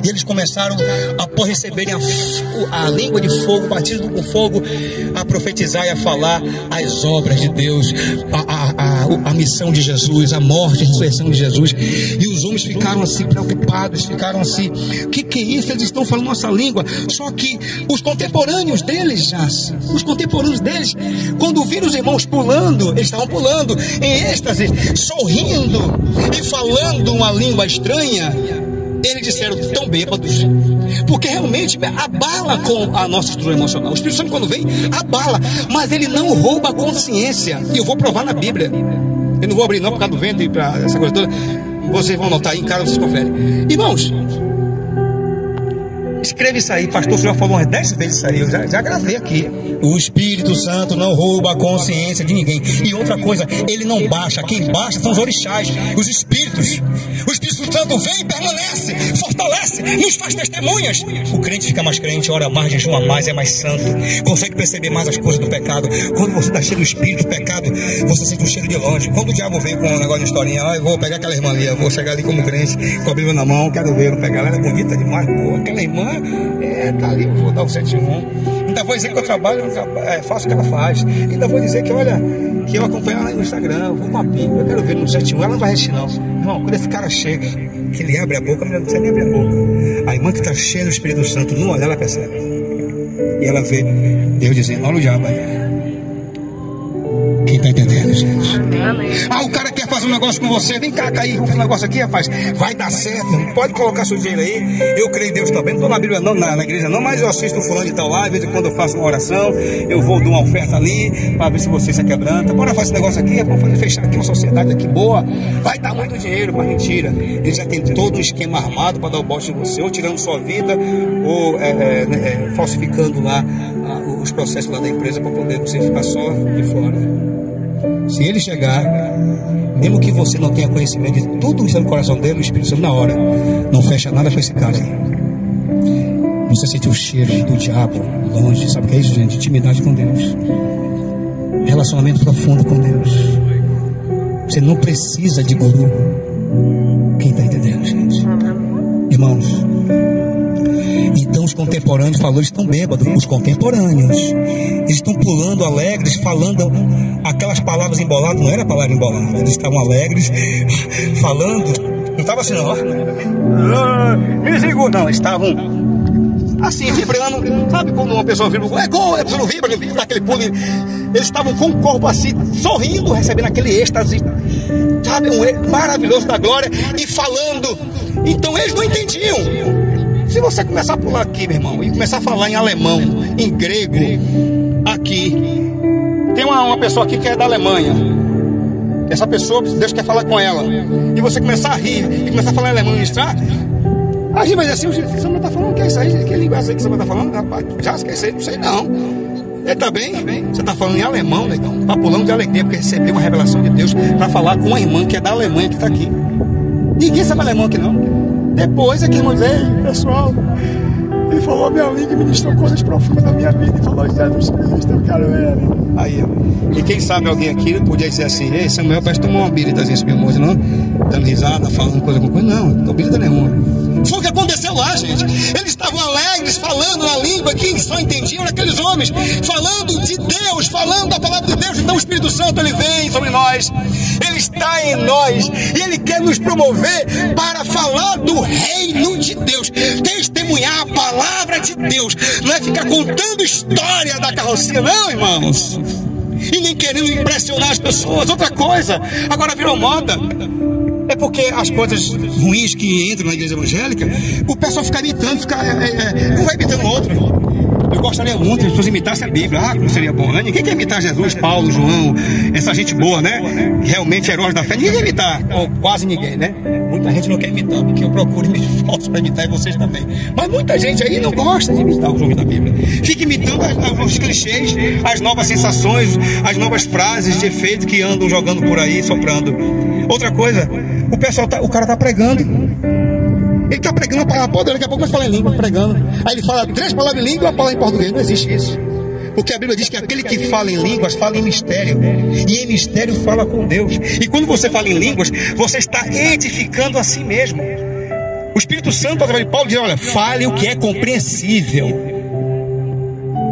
E eles começaram, após receberem a língua de fogo, o batismo com fogo, a profetizar e a falar as obras de Deus, a missão de Jesus, a morte e a ressurreição de Jesus. E os homens ficaram assim preocupados, ficaram assim: o que é isso? Eles estão falando nossa língua. Só que os contemporâneos deles, quando viram os irmãos pulando, eles estavam pulando em êxtase, sorrindo e falando uma língua estranha. Eles disseram: estão bêbados, porque realmente abala com a nossa estrutura emocional. O Espírito Santo, quando vem, abala, mas ele não rouba a consciência. E eu vou provar na Bíblia. Eu não vou abrir não por causa do vento e para essa coisa toda. Vocês vão anotar aí em casa, vocês conferem. Irmãos, escreve isso aí. Pastor, o senhor falou umas 10 vezes isso aí. Eu já gravei aqui. O Espírito Santo não rouba a consciência de ninguém. E outra coisa, ele não baixa. Quem baixa são os orixás, os espíritos. O Espírito Santo vem, permanece, fortalece, nos faz testemunhas. O crente fica mais crente, ora mais, jejuma mais, é mais santo, consegue perceber mais as coisas do pecado. Quando você está cheio do espírito do pecado, você sente um cheiro de longe. Quando o diabo vem com um negócio de historinha: eu vou pegar aquela irmã ali, eu vou chegar ali como crente, com a Bíblia na mão, quero ver, vou pegar ela, é bonita demais, pô, aquela irmã tá ali, eu vou dar o 7-1. Ainda vou dizer que eu trabalho, faço o que ela faz. Ainda vou dizer que, olha, que eu acompanho ela no Instagram, vou com a Bíblia, eu quero ver no 7-1. Ela não vai resistir não. Irmão, quando esse cara chega, que ele abre a boca, não precisa nem abrir a boca. A irmã que está cheia do Espírito Santo, no olhar ela percebe. E ela vê Deus dizendo: olha o diabo aí. Quem está entendendo, gente? O cara quer fazer um negócio com você. Vem cá, cair, vamos fazer um negócio aqui, rapaz. Vai dar certo. Pode colocar seu dinheiro aí. Eu creio em Deus também. Não estou na Bíblia não, na igreja não, mas eu assisto fulano de tal lá. De vez em quando eu faço uma oração, eu vou dar uma oferta ali para ver se você se quebranta. Bora fazer esse negócio aqui, vamos fechar aqui uma sociedade aqui boa. Vai dar muito dinheiro, mas mentira. Ele já tem todo um esquema armado para dar o bote em você, ou tirando sua vida, ou falsificando lá os processos lá da empresa para poder você ficar só de fora. Se ele chegar, mesmo que você não tenha conhecimento de tudo que está no coração dele, o Espírito Santo na hora não fecha nada com esse cara. Você sente o cheiro do diabo longe. Sabe o que é isso, gente? Intimidade com Deus, relacionamento profundo com Deus. Você não precisa de guru. Quem está entendendo, gente? Irmãos, então os contemporâneos falou, eles estão bêbados. Os contemporâneos, eles estão pulando alegres, falando aquelas palavras emboladas. Não era palavra embolada, eles estavam alegres, falando. Não estava assim, não. Me segura, não, eles estavam assim, vibrando. Sabe quando uma pessoa vibra? A pessoa não vibra, dá aquele pulo. Eles estavam com o corpo assim, sorrindo, recebendo aquele êxtase, sabe, maravilhoso da glória, e falando. Então eles não entendiam. Se você começar a pular aqui, meu irmão, e começar a falar em alemão, em grego, aqui, tem uma pessoa aqui que é da Alemanha. Essa pessoa, Deus quer falar com ela, e você começar a rir, e começar a falar em alemão e ministrar, a rir vai dizer assim: você não está falando o que é isso aí? Que língua é essa aí que você está falando? Rapaz, já esqueci, não sei não. Ele está bem? Você está falando em alemão, negão. Está pulando de alegria porque recebeu uma revelação de Deus para falar com uma irmã que é da Alemanha que está aqui. Ninguém sabe alemão aqui não. Depois é que irmão diz: ei, pessoal, ele falou a minha língua e ministrou coisas profundas da minha vida e falou: Jesus Cristo, eu quero ele. Aí, ó. E quem sabe alguém aqui podia dizer assim: ei, Samuel, parece que tomou uma bíblia assim, meu irmão, não? Dando risada, falando coisa com coisa. Não, não bíblia nenhuma. Foi o que aconteceu lá, gente. Eles estavam alegres, falando na língua que só entendiam aqueles homens, falando de Deus, falando da palavra de Deus. Então o Espírito Santo, ele vem sobre nós, ele está em nós, e ele quer nos promover para falar do reino de Deus, testemunhar a palavra de Deus. Não é ficar contando história da carrocinha, não, irmãos, e nem querendo impressionar as pessoas. Outra coisa, agora virou moda. É porque as coisas ruins que entram na igreja evangélica, o pessoal fica imitando, não vai imitando o outro. Eu gostaria muito que as pessoas imitassem a Bíblia. Ah, como seria bom, né? Ninguém quer imitar Jesus, Paulo, João, essa gente boa, né? Realmente heróis da fé. Ninguém quer imitar, ou quase ninguém, né? Muita gente não quer imitar, porque eu procuro me esforço para imitar, e vocês também. Mas muita gente aí não gosta de imitar os homens da Bíblia. Fica imitando os clichês, as novas sensações, as novas frases de efeito que andam jogando por aí, soprando. Outra coisa, o cara tá pregando. Ele tá pregando uma palavra podre, daqui a pouco vai falar em língua, pregando. Aí ele fala 3 palavras em língua e uma palavra em português. Não existe isso. Porque a Bíblia diz que aquele que fala em línguas, fala em mistério. E em mistério fala com Deus. E quando você fala em línguas, você está edificando a si mesmo. O Espírito Santo, através de Paulo, diz: olha, fale o que é compreensível,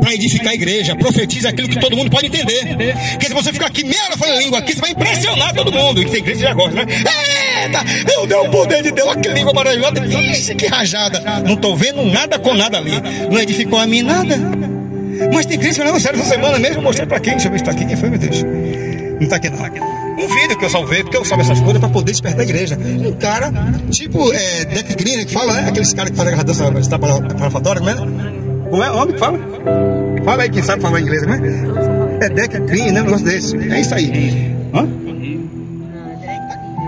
para edificar a igreja. Profetiza aquilo que todo mundo pode entender. Porque se você ficar aqui meia hora falando língua aqui, você vai impressionar todo mundo. E que a igreja já gosta, né? Eita, eu dei o poder de Deus, olha que língua maravilhosa. Ixi, que rajada. Não estou vendo nada com nada ali. Não edificou a mim nada. Mas tem crente falando sério essa semana mesmo. Eu mostrei para quem? Deixa eu ver se está aqui. Quem foi, meu Deus? Não está aqui não. Um vídeo que eu salvei, porque eu salvo essas coisas para poder despertar a igreja. Um cara, tipo, Deck Green, que fala, né? Aqueles caras que fazem a dança parafatória, como é? Como é o homem que fala? Fala aí, quem sabe falar inglês, né? É Deck Green, né? Um negócio desse. É isso aí. Hã?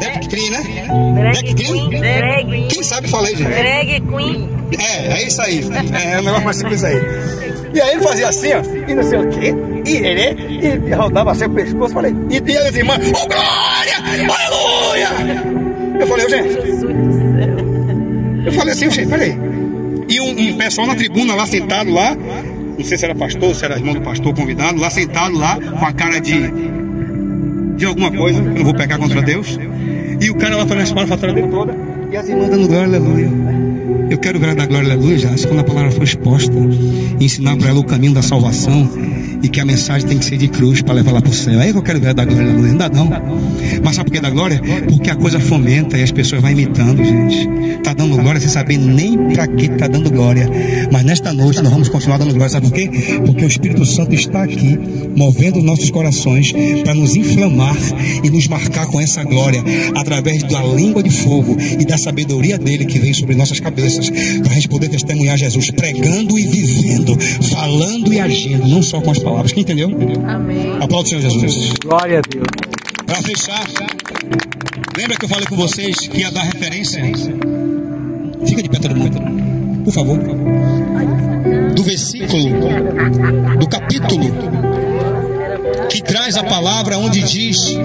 Deck Green, né? Deck Green? Quem sabe fala aí, gente? Drag Queen. É isso aí. É um negócio mais simples aí. E aí ele fazia assim, ó, e não sei o quê, e rodava assim o pescoço, falei, e tinha as irmãs: oh glória, aleluia! Eu falei: ô gente, eu falei assim: gente, peraí. E um pessoal na tribuna lá, sentado lá, não sei se era pastor, se era irmão do pastor convidado, lá sentado lá, com a cara de alguma coisa, que eu não vou pecar contra Deus, e o cara lá fazendo a espalhafatória dele toda, e as irmãs dando glória, aleluia. Eu quero dar glória, aleluia, já, quando a palavra for exposta, e ensinar para ela o caminho da salvação, e que a mensagem tem que ser de cruz para levar lá para o céu. Aí que eu quero dar glória, aleluia. Não dá não. Mas sabe por que dá glória? Porque a coisa fomenta e as pessoas vão imitando, gente. Tá dando glória sem saber nem para que tá dando glória. Mas nesta noite nós vamos continuar dando glória. Sabe por quê? Porque o Espírito Santo está aqui, movendo nossos corações para nos inflamar e nos marcar com essa glória, através da língua de fogo e da sabedoria dele que vem sobre nossas cabeças, para a gente poder testemunhar Jesus, pregando e vivendo, falando e agindo, não só com as palavras. Quem entendeu? Amém. Aplauda o Senhor Jesus. Glória a Deus. Para fechar, lembra que eu falei com vocês que ia dar referência? Fica de pé todo mundo, por favor. do versículo, do capítulo, que traz a palavra onde diz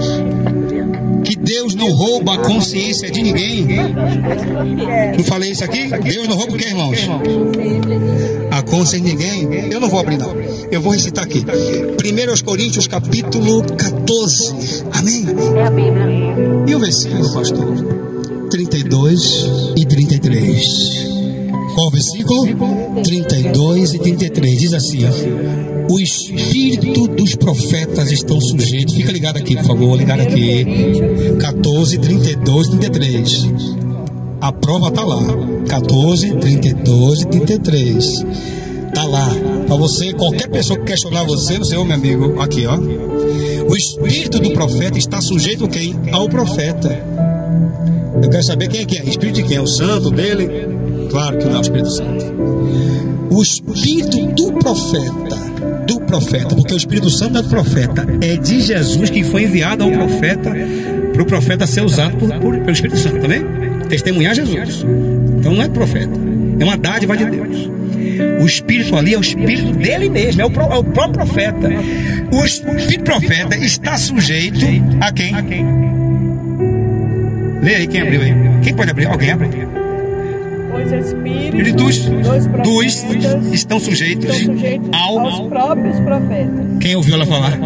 que Deus não rouba a consciência de ninguém. Não falei isso aqui? Deus não rouba o que, irmãos? A consciência de ninguém. Eu não vou abrir, não. Eu vou recitar aqui. 1 Coríntios capítulo 14. Amém? E o versículo, pastor? 32 e 33. Qual o versículo? 32 e 33. Diz assim, ó: o espírito dos profetas estão sujeitos. Fica ligado aqui, por favor, ligado aqui. 14, 32 e 33. A prova está lá. 14, 32 e 33. Está lá. Para você, qualquer pessoa que questionar você, o Senhor, meu amigo, aqui, ó. O espírito do profeta está sujeito a quem? Ao profeta. Eu quero saber quem é que é. Espírito de quem? É o santo dele? Claro que não é o Espírito Santo. O espírito do profeta, porque o Espírito Santo não é do profeta, é de Jesus que foi enviado ao profeta, para o profeta ser usado pelo Espírito Santo, tá vendo? Testemunhar Jesus. Então não é do profeta, é uma dádiva de Deus. O espírito ali é o espírito dele mesmo, é o próprio profeta. O espírito profeta está sujeito a quem? Lê aí, quem abriu aí? Quem pode abrir? Alguém abre? Os espíritos dos estão sujeitos aos próprios profetas. Quem ouviu ela falar?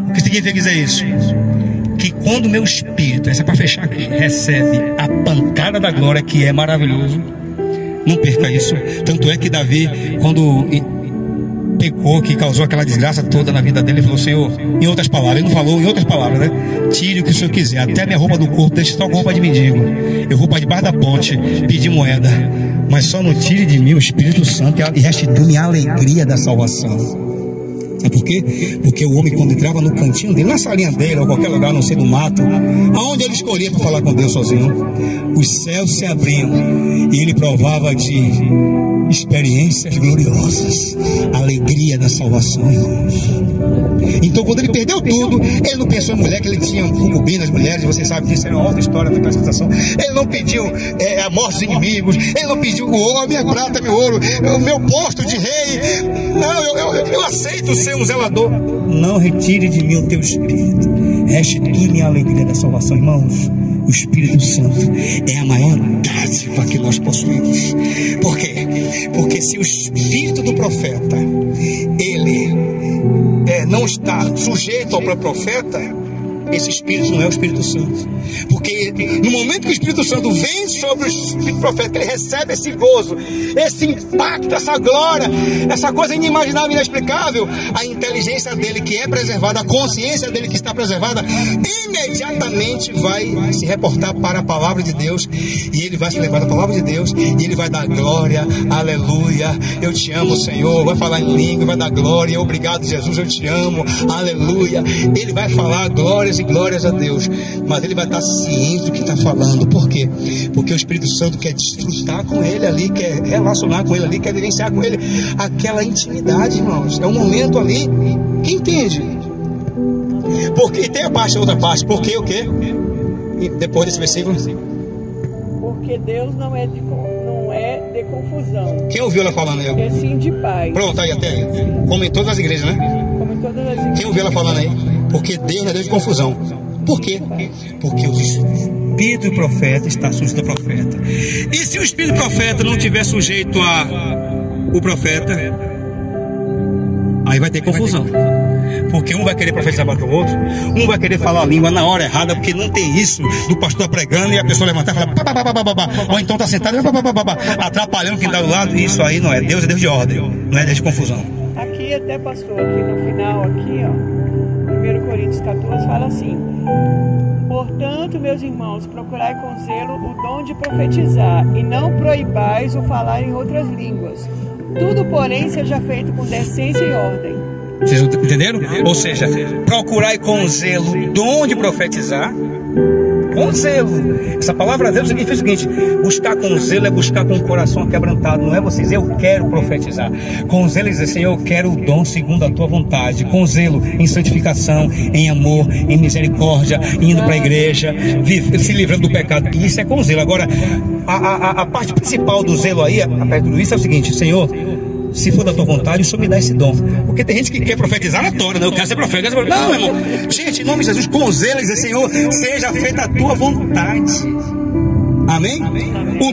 O que significa dizer isso? Que quando o meu espírito, essa é para fechar aqui, recebe a pancada da glória, que é maravilhoso, não perca isso. Tanto é que Davi, quando pecou, que causou aquela desgraça toda na vida dele, ele falou: Senhor, em outras palavras, ele não falou em outras palavras, né? Tire o que o Senhor quiser, até minha roupa do corpo, deixe só com roupa de mendigo. Eu vou para debaixo da ponte pedir moeda, mas só não tire de mim o Espírito Santo e restitui-me a alegria da salvação. Sabe por quê? Porque o homem, quando entrava no cantinho dele, na salinha dele, ou qualquer lugar, não sei, no mato, aonde ele escolhia para falar com Deus sozinho, os céus se abriam e ele provava de experiências gloriosas, a alegria da salvação, irmãos. Então, quando ele perdeu tudo, ele não pensou em mulher, que ele tinha concubinas, mulheres, vocês sabem disso, é uma outra história da classificação. Ele não pediu a morte dos inimigos, ele não pediu o ouro, minha prata, meu ouro, o meu posto de rei. Não, eu aceito ser um zelador. Não retire de mim o teu espírito, restitui-me a alegria da salvação, irmãos. O Espírito Santo é a maior dádiva que nós possuímos. Por quê? Porque se o espírito do profeta ele não está sujeito ao próprio profeta, esse espírito não é o Espírito Santo. Porque no momento que o Espírito Santo vem sobre o espírito profeta, ele recebe esse gozo, esse impacto, essa glória, essa coisa inimaginável, inexplicável. A inteligência dele que é preservada, a consciência dele que está preservada, imediatamente vai se reportar para a palavra de Deus, e ele vai se lembrar da palavra de Deus, e ele vai dar glória, aleluia, eu te amo, Senhor. Vai falar em língua, vai dar glória, obrigado, Jesus, eu te amo, aleluia. Ele vai falar glórias e glórias a Deus, mas ele vai estar ciente do que está falando. Por quê? Porque o Espírito Santo quer desfrutar com ele ali, quer relacionar com ele ali, quer vivenciar com ele aquela intimidade, irmãos. É um momento ali. Quem entende? Porque tem a outra parte. Porque o quê? E depois desse versículo. Porque Deus não é de confusão. Quem ouviu ela falando aí? É sim de paz. Pronto, aí até aí. Como em todas as igrejas, né? Como em todas as igrejas. Quem ouviu ela falando aí? Porque Deus não é Deus de confusão. Por quê? Porque o espírito do profeta está sujeito ao profeta. E se o espírito do profeta não estiver sujeito ao profeta, aí vai ter confusão. Porque um vai querer profetizar para o outro, um vai querer falar a língua na hora errada, porque não tem isso do pastor pregando e a pessoa levantar e falar, ou então está sentado atrapalhando quem está do lado. Isso aí não é Deus, é Deus de ordem, não é Deus de confusão. Aqui até, pastor, aqui no final, aqui, ó, 1 Coríntios 14 fala assim: portanto, meus irmãos, procurai com zelo o dom de profetizar, e não proibais o falar em outras línguas. Tudo, porém, seja feito com decência e ordem. Vocês entenderam? Ou seja, procurai com zelo o dom de profetizar. Com zelo. Essa palavra zelo significa o seguinte: buscar com zelo é buscar com o coração quebrantado. Não é você dizer eu quero profetizar. Com zelo é dizer, Senhor, eu quero o dom segundo a tua vontade. Com zelo em santificação, em amor, em misericórdia, indo para a igreja, se livrando do pecado. Isso é com zelo. Agora, a parte principal do zelo aí, a perto disso, é o seguinte: Senhor, se for da tua vontade, o Senhor me dá esse dom. Porque tem gente que quer profetizar na tora, né? Eu quero ser profeta. Não, irmão. Gente, em nome de Jesus, com zelo, dizer, Senhor, seja feita a tua vontade. Amém?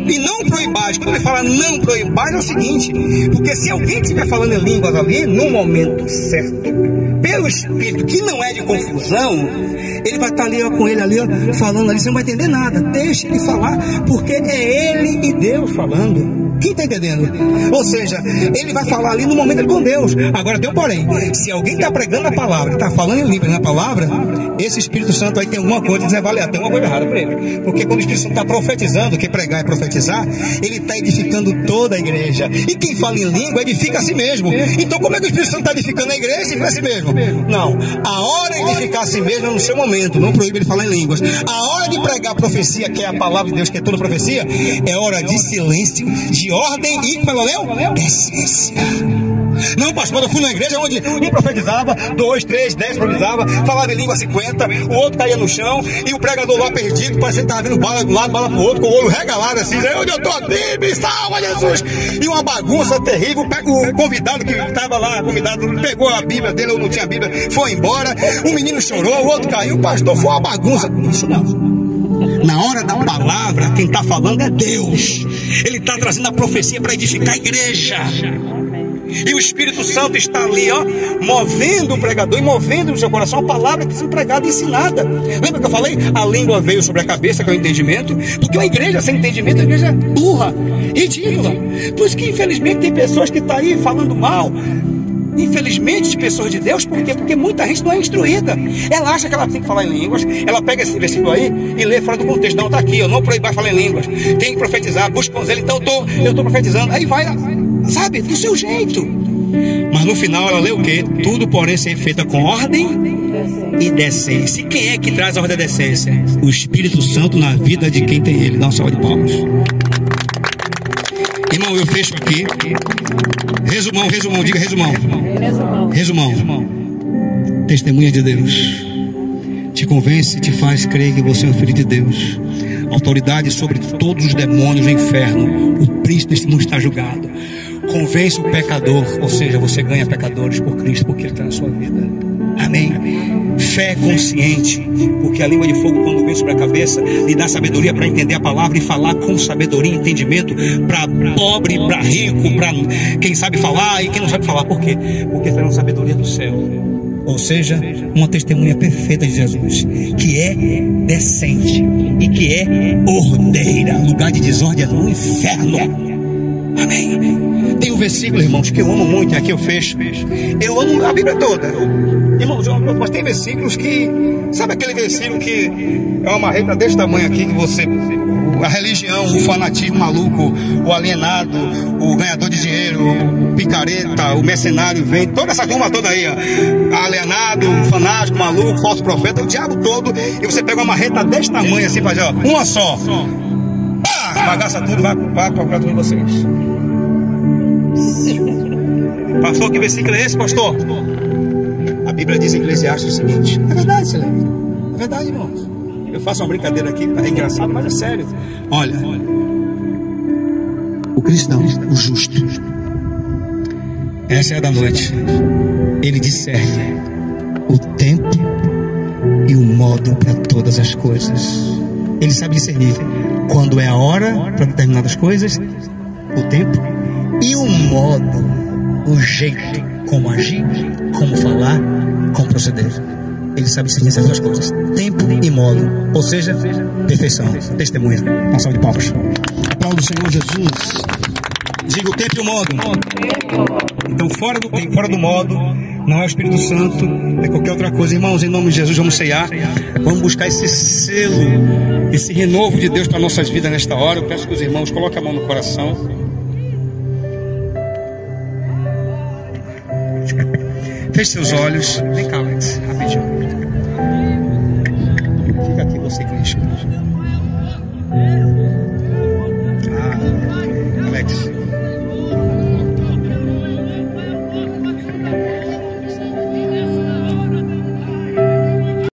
E não proibais. Quando ele fala não proibais, é o seguinte: porque se alguém estiver falando em línguas ali, no momento certo, pelo Espírito, que não é de confusão, ele vai estar ali, ó, com ele ali, ó, falando ali, você não vai entender nada. Deixa ele falar, porque é ele e Deus falando. Quem está entendendo? Ou seja, ele vai falar ali no momento com Deus. Agora tem um porém: se alguém está pregando a palavra, está falando em línguas na palavra, esse Espírito Santo aí tem alguma coisa, diz, avaliar, tem uma coisa errada para ele. Porque quando o Espírito Santo está profetizando, que pregar é profetizar, ele está edificando toda a igreja. E quem fala em língua edifica a si mesmo. Então como é que o Espírito Santo está edificando a igreja e edifica a si mesmo? Não, a hora de edificar a si mesmo é no seu momento. Não proíbe ele falar em línguas. A hora de pregar a profecia, que é a palavra de Deus, que é toda profecia, é hora de silêncio, de ordem e, como é, decência. Não, pastor, eu fui na igreja onde um profetizava, 2, 3, 10 profetizava, falava em língua 50, o outro caía no chão, e o pregador lá perdido, parecia que estava vindo bala de um lado, bala pro outro, com o olho regalado assim, onde eu estou, me salva, Jesus! E uma bagunça terrível. O convidado que estava lá, pegou a Bíblia dele, ou não tinha Bíblia, foi embora, um menino chorou, o outro caiu, pastor, foi uma bagunça. Isso não. Na hora da palavra, quem está falando é Deus. Ele está trazendo a profecia para edificar a igreja. E o Espírito Santo está ali, ó, movendo o pregador e movendo no seu coração a palavra que está sendo pregada e ensinada. Lembra que eu falei? A língua veio sobre a cabeça, que é o entendimento. Porque uma igreja sem entendimento é uma igreja burra, ridícula. Por isso que infelizmente tem pessoas que estão aí falando mal, infelizmente, de pessoas de Deus. Por quê? Porque muita gente não é instruída. Ela acha que ela tem que falar em línguas. Ela pega esse versículo aí e lê fora do contexto. Não, está aqui, eu não proíbo falar em línguas. Tem que profetizar, busca com ele. Então eu estou profetizando. Aí vai, sabe, do seu jeito. Mas no final ela lê o quê? Tudo, porém, ser feita com ordem e decência. E quem é que traz a ordem e a decência? O Espírito Santo na vida de quem tem ele. Dá uma salva de palmas. Irmão, eu fecho aqui. Resumão, diga resumão. Resumão. Testemunha de Deus. Te convence e te faz crer que você é um filho de Deus. Autoridade sobre todos os demônios do inferno. O príncipe deste mundo está julgado. Convence o pecador, ou seja, você ganha pecadores por Cristo, porque Ele está na sua vida. Amém. Fé consciente, porque a língua de fogo, quando vem sobre a cabeça, lhe dá sabedoria para entender a palavra e falar com sabedoria e entendimento, para pobre, para rico, para quem sabe falar e quem não sabe falar. Por quê? Porque está na sabedoria do céu. Ou seja, uma testemunha perfeita de Jesus, que é decente e que é ordeira. Lugar de desordem é no inferno. Amém. Tem um versículo, irmãos, que eu amo muito, e aqui eu fecho. Eu amo a Bíblia toda, irmãos, mas tem versículos que, sabe aquele versículo que é uma marreta desse tamanho aqui, que você, a religião, o fanatismo maluco, o alienado, o ganhador de dinheiro, o picareta, o mercenário, vem, toda essa turma toda aí, ó, alienado, fanático, maluco, falso profeta, o diabo todo, e você pega uma marreta desse tamanho assim, faz, ó, uma só, bagaça tudo, vai procurar tudo de vocês. Pastor, que versículo é esse, pastor? A Bíblia diz em Eclesiastes o seguinte: é verdade, Silêncio. É verdade, irmãos. Eu faço uma brincadeira aqui, é engraçado, mas é sério. Olha, o cristão, o justo, essa é a da noite, ele discerne o tempo e o modo para todas as coisas. Ele sabe discernir quando é a hora para determinadas coisas, o tempo e o modo, o jeito, como agir, como falar, como proceder. Ele sabe discernir essas duas coisas, tempo e modo, ou seja, perfeição, testemunha. Uma salva de palmas. Aplauda o Senhor Jesus. Diga o tempo e o modo. Então, fora do tempo, fora do modo, não é o Espírito Santo, é qualquer outra coisa. Irmãos, em nome de Jesus, vamos ceiar. Vamos buscar esse selo, esse renovo de Deus para nossas vidas nesta hora. Eu peço que os irmãos coloquem a mão no coração. Feche seus olhos. Vem cá, Alex, rapidinho. Fica aqui você, Cristo.